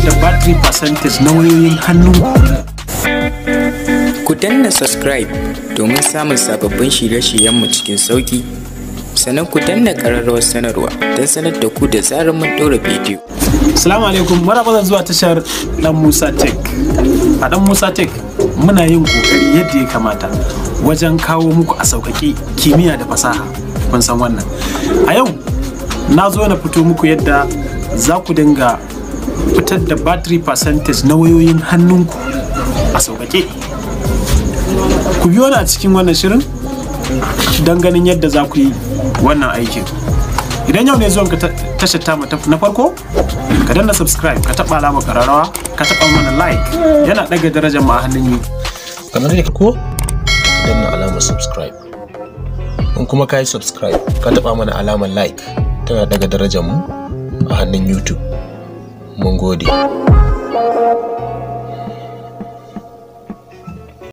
da battery percentage na wayoyin hannu. Ku danna subscribe domin samun sababbin shirye-shiryenmu cikin sauƙi. Sannan ku danna ƙararrawar sanarwa don sanar da ku da zarar mun ɗora bidiyo. Assalamu alaikum, marhaba zuwa tashar Dan Musa Tech. A Dan Musa Tech muna yin kokari yadda ya kamata wajen kawo muku a sauƙaƙe kimiyya da fasaha. Kun san wannan. A yau na zo na fito muku yadda za ku dinga fitar da battery percentage na wayoyin hannunku a sauƙaƙe. Ku biyo ni a cikin wannan shirin don ganin yadda za ku yi wannan aikin. Idan yau ne zuwan ka tashar tamu na farko, ka danna subscribe, ka taɓa alamar ƙararrawa, ka taɓa mana like, yana ɗaga darajar mu a hannun yi. Kamar da ko danna alamar subscribe. In kuma ka yi subscribe, ka taɓa mana alamar like, tana ɗaga darajar mu a hannun YouTube. Mun gode.